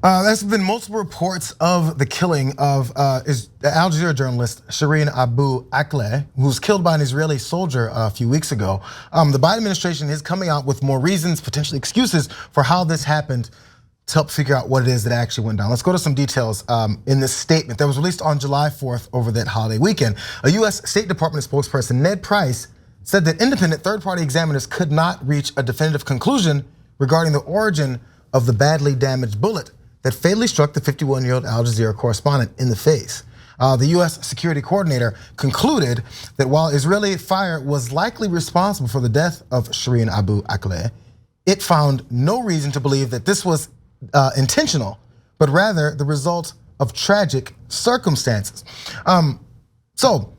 There's been multiple reports of the killing of Al Jazeera journalist Shireen Abu Akleh, who was killed by an Israeli soldier a few weeks ago. The Biden administration is coming out with more reasons, potentially excuses, for how this happened to help figure out what it is that actually went down. Let's go to some details in this statement that was released on July 4th over that holiday weekend. A US State Department spokesperson, Ned Price, said that independent third-party examiners could not reach a definitive conclusion regarding the origin of the badly damaged bullet that fatally struck the 51-year-old Al Jazeera correspondent in the face. The US security coordinator concluded that while Israeli fire was likely responsible for the death of Shireen Abu Akleh, it found no reason to believe that this was intentional, but rather the result of tragic circumstances. So,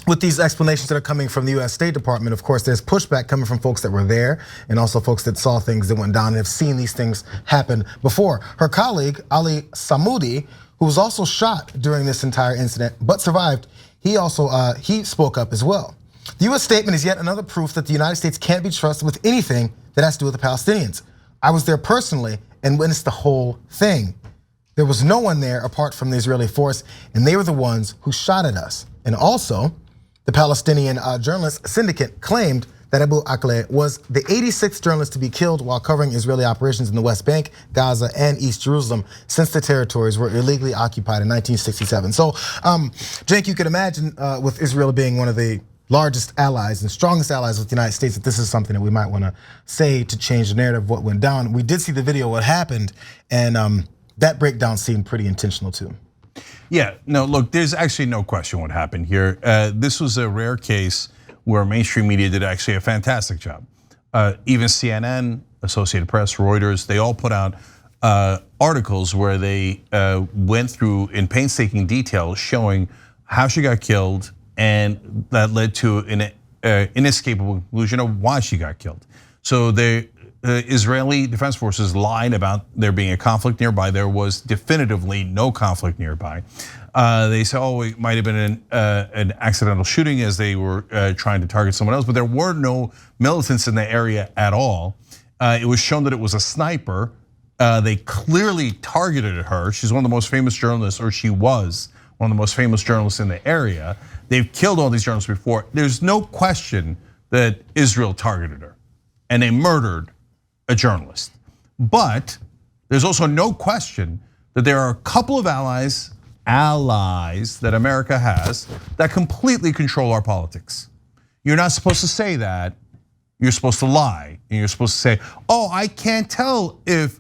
with these explanations that are coming from the US State Department, of course, there's pushback coming from folks that were there and also folks that saw things that went down and have seen these things happen before. Her colleague, Ali Samoudi, who was also shot during this entire incident but survived, he spoke up as well. The US statement is yet another proof that the United States can't be trusted with anything that has to do with the Palestinians. I was there personally and witnessed the whole thing. There was no one there apart from the Israeli force, and they were the ones who shot at us. And also, the Palestinian Journalist Syndicate claimed that Abu Akleh was the 86th journalist to be killed while covering Israeli operations in the West Bank, Gaza, and East Jerusalem since the territories were illegally occupied in 1967. So, Jake, you could imagine with Israel being one of the largest allies and strongest allies with the United States, that this is something that we might want to say to change the narrative of what went down. We did see the video of what happened, and that breakdown seemed pretty intentional too. Yeah, no, look, there's actually no question what happened here. This was a rare case where mainstream media did actually a fantastic job. Even CNN, Associated Press, Reuters, they all put out articles where they went through in painstaking detail showing how she got killed, and that led to an inescapable conclusion of why she got killed. So the Israeli Defense Forces lied about there being a conflict nearby. There was definitively no conflict nearby. They said, oh, it might have been an accidental shooting as they were trying to target someone else, but there were no militants in the area at all. It was shown that it was a sniper. They clearly targeted her. She's one of the most famous journalists, or she was one of the most famous journalists in the area. They've killed all these journalists before. There's no question that Israel targeted her, and they murdered a journalist. But there's also no question that there are a couple of allies that America has that completely control our politics. You're not supposed to say that. You're supposed to lie, and you're supposed to say, oh, I can't tell if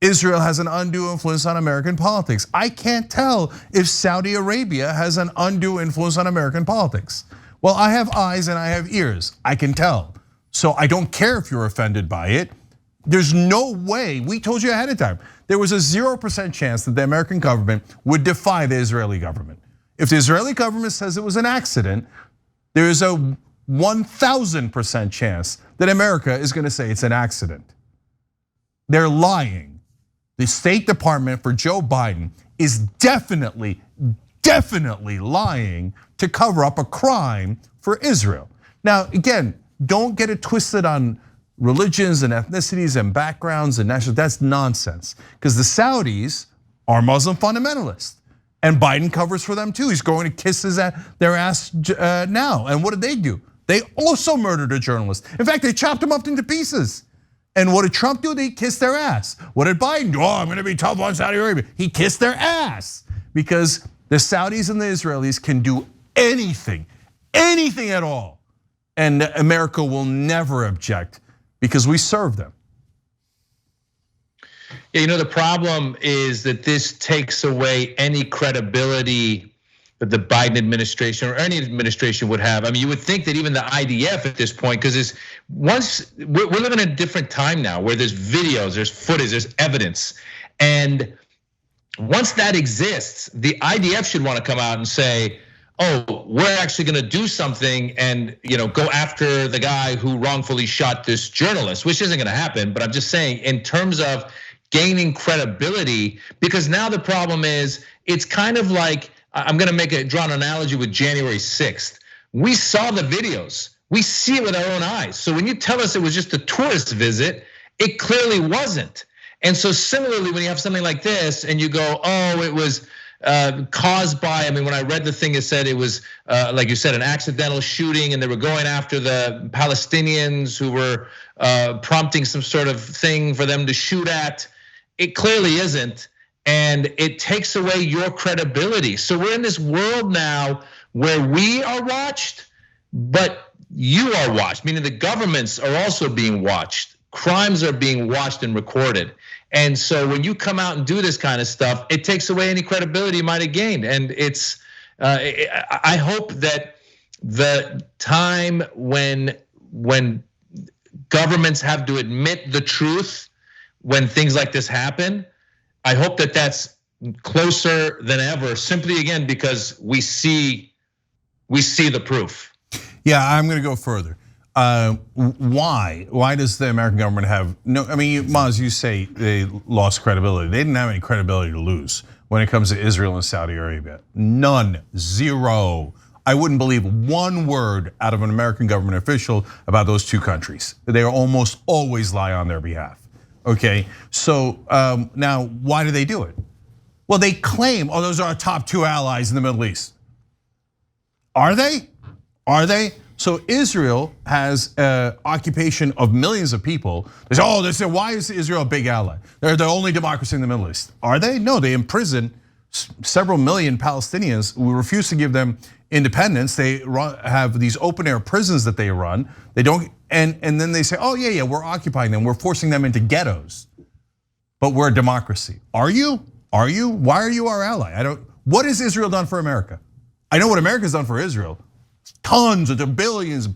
Israel has an undue influence on American politics. I can't tell if Saudi Arabia has an undue influence on American politics. Well, I have eyes and I have ears. I can tell. So I don't care if you're offended by it. There's no way, we told you ahead of time, there was a 0% chance that the American government would defy the Israeli government. If the Israeli government says it was an accident, there is a 1000% chance that America is gonna say it's an accident. They're lying. The State Department for Joe Biden is definitely lying to cover up a crime for Israel. Now, again, don't get it twisted on religions and ethnicities and backgrounds and national, that's nonsense. Because the Saudis are Muslim fundamentalists. And Biden covers for them too. He's going to kiss their ass now. And what did they do? They also murdered a journalist. In fact, they chopped him up into pieces. And what did Trump do? They kissed their ass. What did Biden do? Oh, I'm gonna be tough on Saudi Arabia. He kissed their ass because the Saudis and the Israelis can do anything at all. And America will never object because we serve them. Yeah, the problem is that this takes away any credibility that the Biden administration or any administration would have. I mean, you would think that even the IDF at this point, because we're living in a different time now where there's videos, there's footage, there's evidence. And once that exists, the IDF should want to come out and say, oh, we're actually gonna do something and go after the guy who wrongfully shot this journalist, which isn't gonna happen. But I'm just saying in terms of gaining credibility, because now the problem is it's kind of like, I'm gonna draw an analogy with January 6th. We saw the videos, we see it with our own eyes. So when you tell us it was just a tourist visit, it clearly wasn't. And so similarly, when you have something like this and you go, oh, it was caused by, I mean, when I read the thing, it said it was, like you said, an accidental shooting and they were going after the Palestinians who were prompting some sort of thing for them to shoot at. It clearly isn't, and it takes away your credibility. So we're in this world now where we are watched, but you are watched, meaning the governments are also being watched. Crimes are being watched and recorded. And so when you come out and do this kind of stuff, it takes away any credibility you might have gained. And it's, I hope that the time when governments have to admit the truth when things like this happen, I hope that that's closer than ever, simply again, because we see the proof. Yeah, I'm gonna go further. Why does the American government have no, I mean, Maz, you say they lost credibility. They didn't have any credibility to lose when it comes to Israel and Saudi Arabia. None, zero. I wouldn't believe one word out of an American government official about those two countries. They almost always lie on their behalf, okay? So now, why do they do it? Well, they claim, oh, those are our top two allies in the Middle East. Are they? Are they? So Israel has occupation of millions of people. They say, oh, they say, why is Israel a big ally? They're the only democracy in the Middle East. Are they? No, they imprison several million Palestinians who refuse to give them independence. They have these open air prisons that they run. They don't, and then they say, oh yeah, we're occupying them. We're forcing them into ghettos. But we're a democracy. Are you? Are you? Why are you our ally? What has Israel done for America? I know what America's done for Israel. Tons of billions.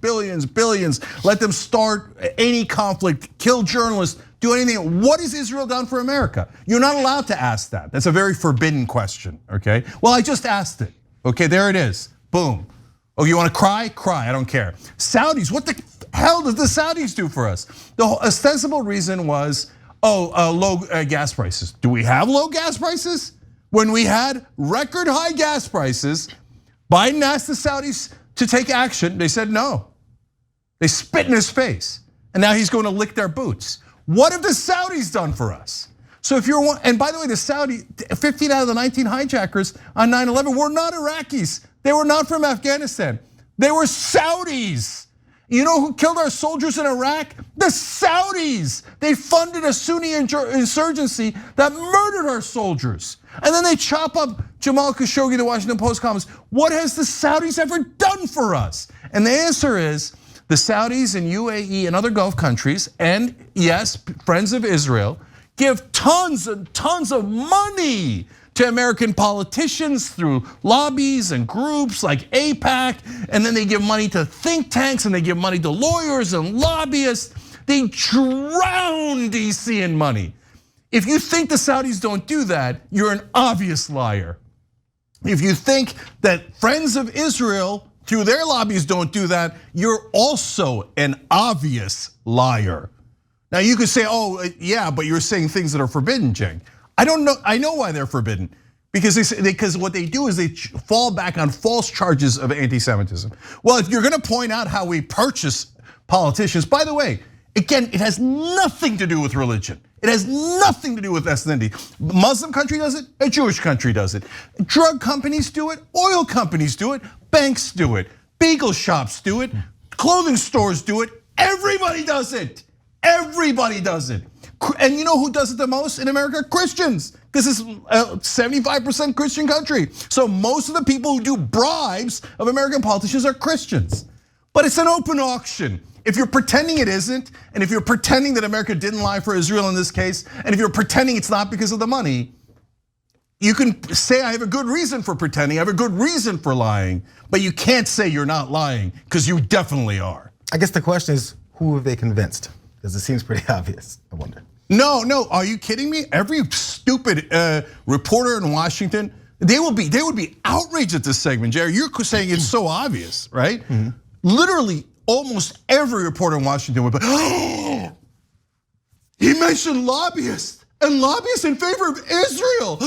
Let them start any conflict, kill journalists, do anything. What has Israel done for America? You're not allowed to ask that. That's a very forbidden question, okay? Well, I just asked it. Okay, there it is. Boom. Oh, you want to cry? Cry, I don't care. Saudis, what the hell did the Saudis do for us? The ostensible reason was, low gas prices. Do we have low gas prices? When we had record high gas prices, Biden asked the Saudis to take action. They said no. They spit in his face. And now he's going to lick their boots. What have the Saudis done for us? So if you're, and by the way, the Saudi, 15 out of the 19 hijackers on 9/11 were not Iraqis. They were not from Afghanistan. They were Saudis. You know who killed our soldiers in Iraq? The Saudis. They funded a Sunni insurgency that murdered our soldiers. And then they chop up Jamal Khashoggi, the Washington Post columnist. What has the Saudis ever done for us? And the answer is the Saudis and UAE and other Gulf countries, and yes, friends of Israel, give tons and tons of money to American politicians through lobbies and groups like AIPAC, and then they give money to think tanks and they give money to lawyers and lobbyists. They drown DC in money. If you think the Saudis don't do that, you're an obvious liar. If you think that friends of Israel through their lobbies don't do that, you're also an obvious liar. Now you could say, oh yeah, but you're saying things that are forbidden, Jeng. I don't know, I know why they're forbidden. Because what they do is they fall back on false charges of anti-Semitism. Well, if you're gonna point out how we purchase politicians, by the way, again, it has nothing to do with religion. It has nothing to do with ethnicity. Muslim country does it, a Jewish country does it. Drug companies do it, oil companies do it, banks do it, bagel shops do it, clothing stores do it, everybody does it. Everybody does it. And you know who does it the most in America? Christians, because it's a 75% Christian country. So most of the people who do bribes of American politicians are Christians. But it's an open auction. If you're pretending it isn't, and if you're pretending that America didn't lie for Israel in this case, and if you're pretending it's not because of the money, you can say I have a good reason for pretending, I have a good reason for lying, but you can't say you're not lying, because you definitely are. I guess the question is, who have they convinced? Because it seems pretty obvious, I wonder. No, are you kidding me? Every stupid reporter in Washington, they would be outraged at this segment, Jerry. You're saying it's so obvious, right? Mm-hmm. Literally, almost every reporter in Washington would be, oh, he mentioned lobbyists and lobbyists in favor of Israel.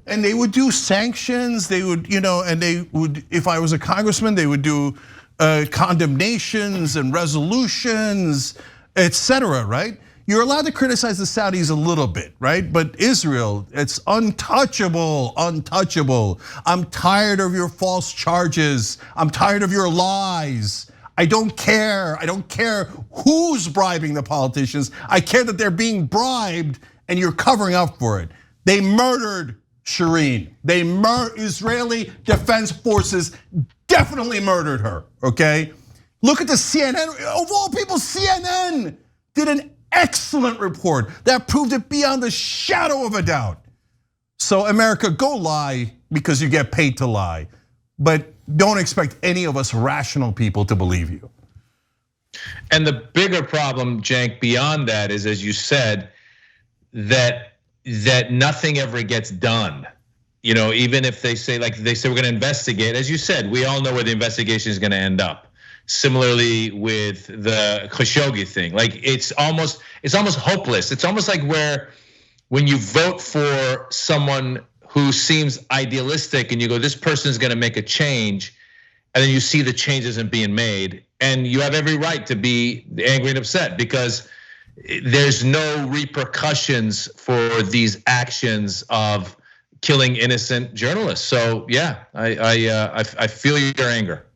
And they would do sanctions, they would, and they would, if I was a congressman, they would do condemnations and resolutions, etc. Right? you're allowed to criticize the Saudis a little bit, right? But Israel, it's untouchable, untouchable. I'm tired of your false charges. I'm tired of your lies. I don't care. I don't care who's bribing the politicians. I care that they're being bribed and you're covering up for it. They murdered Shireen. Israeli Defense Forces definitely murdered her, okay? Look at the CNN, of all people, CNN did an excellent report that proved it beyond the shadow of a doubt. So America, go lie because you get paid to lie, but don't expect any of us rational people to believe you. And the bigger problem, Cenk, beyond that is, as you said, that nothing ever gets done. You know, even if they say, like they say, we're gonna investigate, as you said, we all know where the investigation is gonna end up. Similarly with the Khashoggi thing, like it's almost hopeless. It's almost like when you vote for someone who seems idealistic and you go, this person's gonna make a change, and then you see the change isn't being made, and you have every right to be angry and upset because there's no repercussions for these actions of killing innocent journalists. So yeah, I feel your anger.